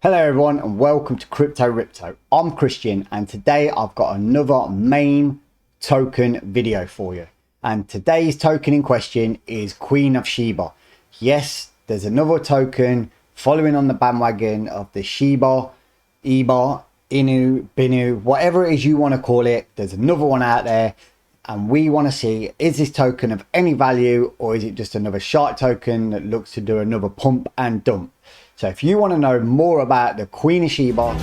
Hello everyone and welcome to Crypto Ripto. I'm Christian and today I've got another main token video for you. And today's token in question is Queen of Shiba. Yes, there's another token following on the bandwagon of the Shiba, Iba, Inu, Binu, whatever it is you want to call it. There's another one out there and we want to see, is this token of any value or is it just another shark token that looks to do another pump and dump? So if you want to know more about the Queen of Shiba,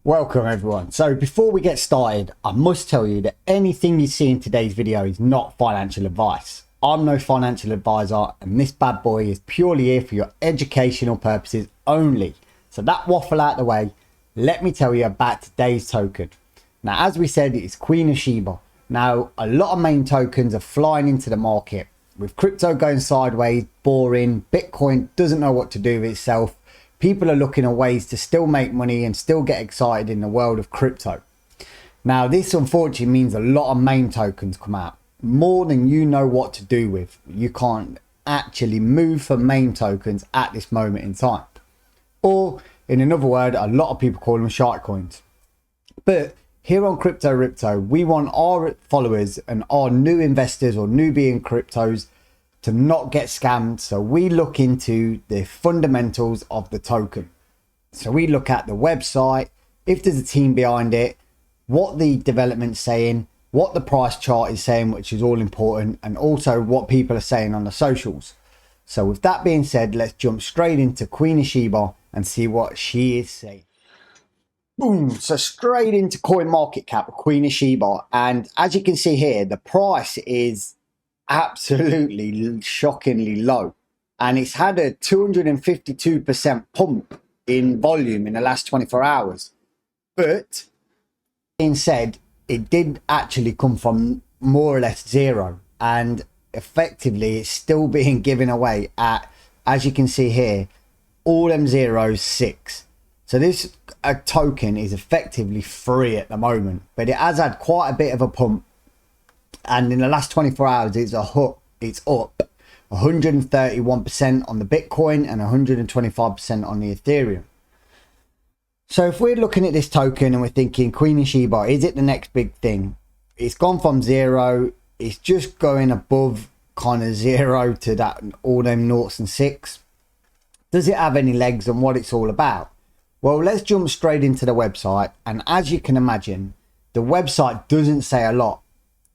welcome everyone. So before we get started, I must tell you that anything you see in today's video is not financial advice. I'm no financial advisor and this bad boy is purely here for your educational purposes only. So that waffle out the way, let me tell you about today's token. Now, as we said, it's Queen of Shiba. Now, a lot of main tokens are flying into the market. With crypto going sideways, boring, Bitcoin doesn't know what to do with itself. People are looking at ways to still make money and still get excited in the world of crypto. Now, this unfortunately means a lot of main tokens come out. More than you know what to do with. You can't actually move for main tokens at this moment in time. Or, in another word, a lot of people call them shark coins. But here on Crypto Ripto, we want our followers and our new investors or newbie in cryptos to not get scammed. So we look into the fundamentals of the token. So we look at the website, if there's a team behind it, what the development's saying, what the price chart is saying, which is all important, and also what people are saying on the socials. So with that being said, let's jump straight into Queen of Shiba and see what she is saying. Boom, so straight into CoinMarketCap, Queen of Shiba, and as you can see here, the price is absolutely shockingly low, and it's had a 252% pump in volume in the last 24 hours. But being said, it did actually come from more or less zero, and effectively it's still being given away at, as you can see here, all them zeros 6. So this token is effectively free at the moment, but it has had quite a bit of a pump. And in the last 24 hours, it's up 131% on the Bitcoin and 125% on the Ethereum. So if we're looking at this token and we're thinking Queen of Shiba, is it the next big thing? It's gone from zero. It's just going above kind of zero to that, all them noughts and 6. Does it have any legs and what it's all about? Well, let's jump straight into the website. And as you can imagine, the website doesn't say a lot.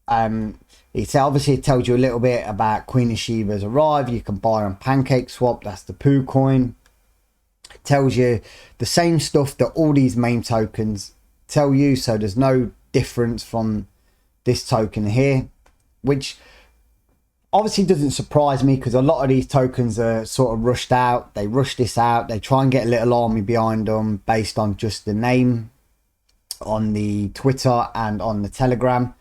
It tells you a little bit about Queen of Shiba's arrived. You can buy on PancakeSwap. That's the Poo coin. It tells you the same stuff that all these main tokens tell you. So there's no difference from this token here, which obviously doesn't surprise me because a lot of these tokens are sort of rushed out. They rush this out. They try and get a little army behind them based on just the name on the Twitter and on the Telegram.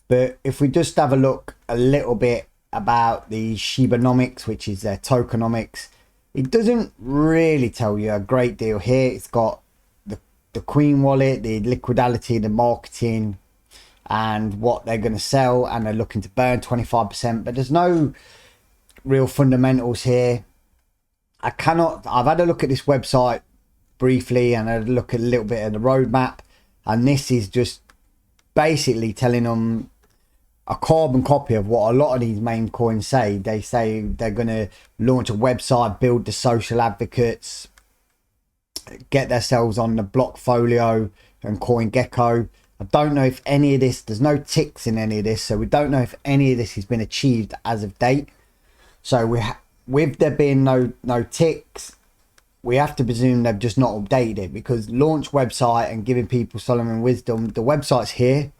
But if we just have a look a little bit about the Shibanomics, which is their tokenomics, it doesn't really tell you a great deal here. It's got the Queen wallet, the liquidity, the marketing, and what they're going to sell, and they're looking to burn 25%, but there's no real fundamentals here. I've had a look at this website briefly and I look at a little bit of the roadmap, and this is just basically telling them a carbon copy of what a lot of these main coins say. They say they're going to launch a website, build the social advocates, get themselves on the Blockfolio and CoinGecko. I don't know if any of this, there's no ticks in any of this, so we don't know if any of this has been achieved as of date. So with there being no ticks, we have to presume they've just not updated it, because launch website and giving people Solomon wisdom, the website's here,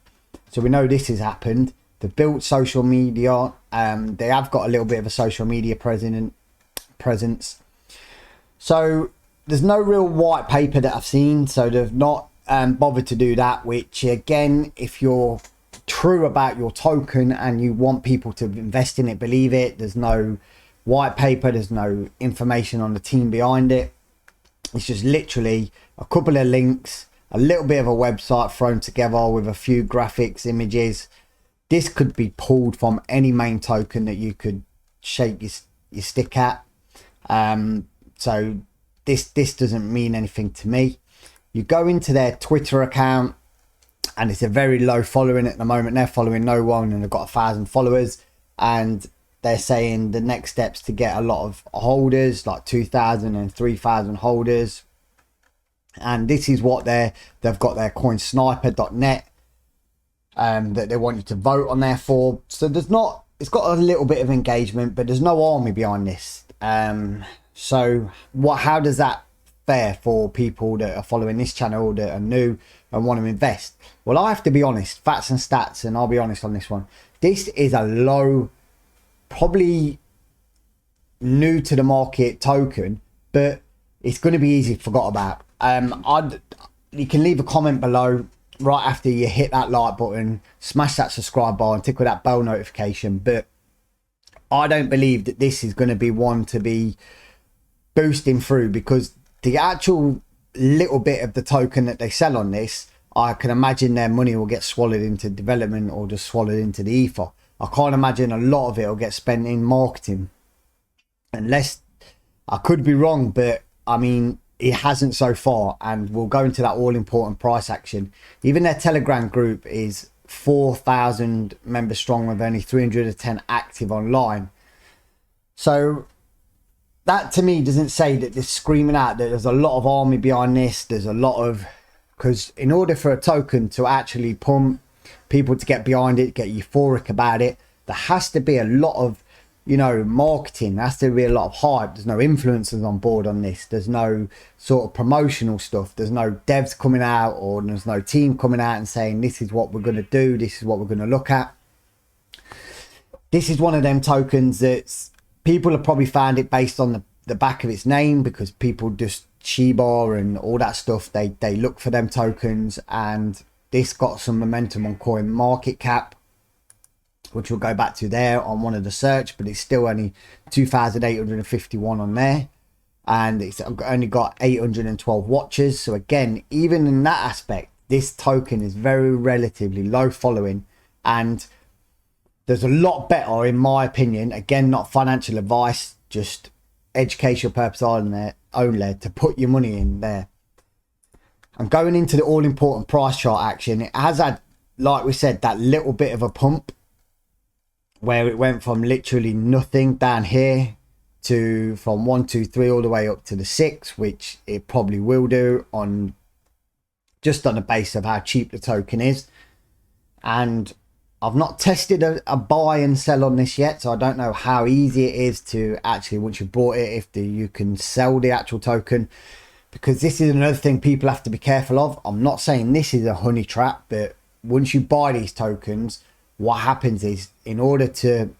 so we know this has happened. They've built social media, they have got a little bit of a social media presence. So there's no real white paper that I've seen, so they've not bothered to do that, which again, if you're true about your token and you want people to invest in it, believe it, there's no white paper, there's no information on the team behind it. It's just literally a couple of links a little bit of a website thrown together with a few graphics, images. This could be pulled from any main token that you could shake your stick at. So this doesn't mean anything to me. You go into their Twitter account, and it's a very low following at the moment. They're following no one, and they've got 1,000 followers, and they're saying the next steps to get a lot of holders, like 2,000 and 3,000 holders. And this is what they've got their coinsniper.net that they want you to vote on there for. So it's got a little bit of engagement, but there's no army behind this. So how does that fare for people that are following this channel that are new and want to invest? Well, I have to be honest, facts and stats, and I'll be honest on this one. This is a low, probably new to the market token, but it's going to be easy to forget about. You can leave a comment below right after you hit that like button, smash that subscribe bar and tickle that bell notification. But I don't believe that this is going to be one to be boosting through, because the actual little bit of the token that they sell on this, I can imagine their money will get swallowed into development or just swallowed into the ether. I can't imagine a lot of it will get spent in marketing, unless, I could be wrong, but I mean, it hasn't so far. And we'll go into that all important price action. Even their Telegram group is 4,000 members strong with only 310 active online. So that to me doesn't say that they're screaming out that there's a lot of army behind this. There's a lot of, because in order for a token to actually pump, people to get behind it, get euphoric about it, there has to be a lot of, you know, marketing. There has to be a lot of hype. There's no influencers on board on this. There's no sort of promotional stuff. There's no devs coming out, or there's no team coming out and saying this is what we're going to do, this is what we're going to look at. This is one of them tokens that's, people have probably found it based on the back of its name, because people just Shiba and all that stuff, they look for them tokens, and this got some momentum on coin market cap, which we'll go back to there on one of the search, but it's still only 2,851 on there, and it's only got 812 watches. So again, even in that aspect, this token is very relatively low following, and there's a lot better, in my opinion, again, not financial advice, just educational purpose only, to put your money in there. And going into the all important price chart action, it has had, like we said, that little bit of a pump where it went from literally nothing down here to from 1, 2, 3 all the way up to the 6, which it probably will do on just on the base of how cheap the token is. And I've not tested a buy and sell on this yet, so I don't know how easy it is to actually, once you've bought it, if you can sell the actual token, because this is another thing people have to be careful of. I'm not saying this is a honey trap, but once you buy these tokens, what happens is, in order to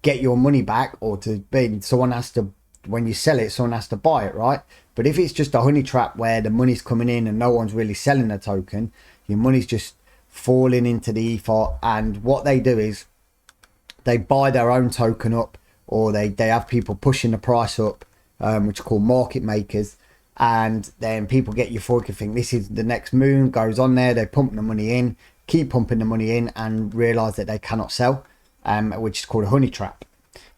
get your money back, or to be, someone has to, when you sell it, someone has to buy it, right? But if it's just a honey trap where the money's coming in and no one's really selling the token, your money's just falling into the ether. And what they do is they buy their own token up, or they have people pushing the price up, which are called market makers, and then people get euphoric and think this is the next moon, goes on there, they pump the money in, keep pumping the money in, and realize that they cannot sell, which is called a honey trap.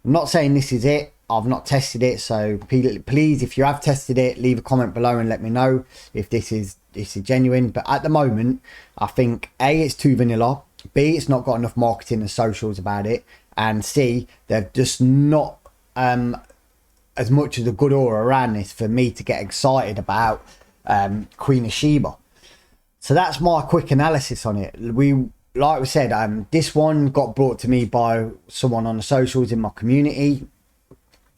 I'm not saying this is it. I've not tested it, so please, if you have tested it, leave a comment below and let me know if this is genuine. But at the moment, I think A, it's too vanilla, B, it's not got enough marketing and socials about it, and C, they've just not as much as a good aura around this for me to get excited about Queen of SHIBA. So that's my quick analysis on it. Like we said, this one got brought to me by someone on the socials in my community,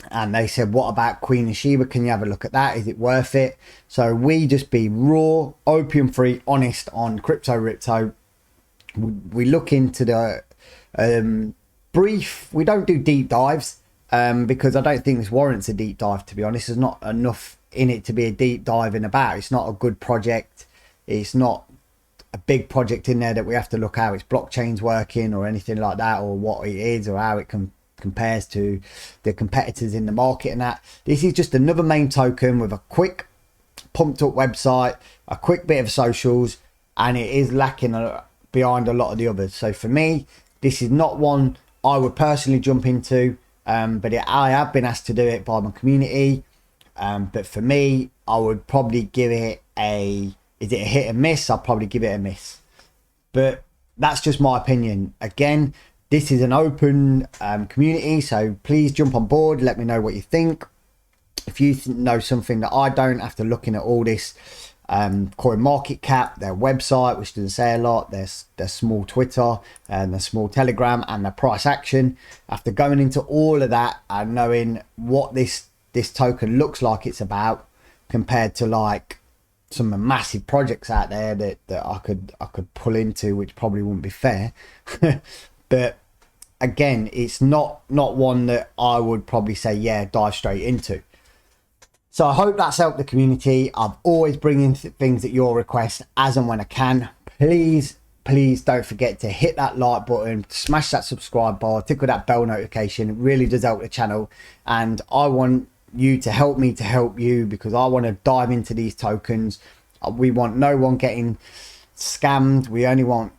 and they said, what about Queen of SHIBA? Can you have a look at that? Is it worth it? So we just be raw, opium free, honest on crypto Ripto. We look into the brief. We don't do deep dives because I don't think this warrants a deep dive, to be honest. There's not enough in it to be a deep dive in about. It's not a good project. It's not a big project in there that we have to look how its blockchain's working or anything like that, or what it is, or how it compares to the competitors in the market and that. This is just another main token with a quick pumped up website, a quick bit of socials, and it is lacking behind a lot of the others. So for me, this is not one I would personally jump into, but I have been asked to do it by my community. But for me, I would probably give it is it a hit and miss? I'll probably give it a miss. But that's just my opinion. Again, this is an open community, so please jump on board. Let me know what you think. If you know something that I don't, after looking at all this, coin market cap, their website, which doesn't say a lot, their small Twitter and their small Telegram, and their price action, after going into all of that and knowing what this token looks like it's about, compared to like some massive projects out there that I could pull into, which probably wouldn't be fair. But again, it's not one that I would probably say, yeah, dive straight into. So I hope that's helped the community. I've always bring in things at your request as and when I can. Please don't forget to hit that like button, smash that subscribe bar, tickle that bell notification. It really does help the channel. And I want you to help me to help you, because I want to dive into these tokens. We want no one getting scammed. We only want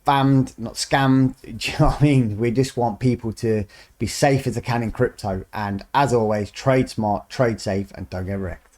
fammed, not scammed. Do you know what I mean? We just want people to be safe as they can in crypto. And as always, trade smart, trade safe, and don't get wrecked.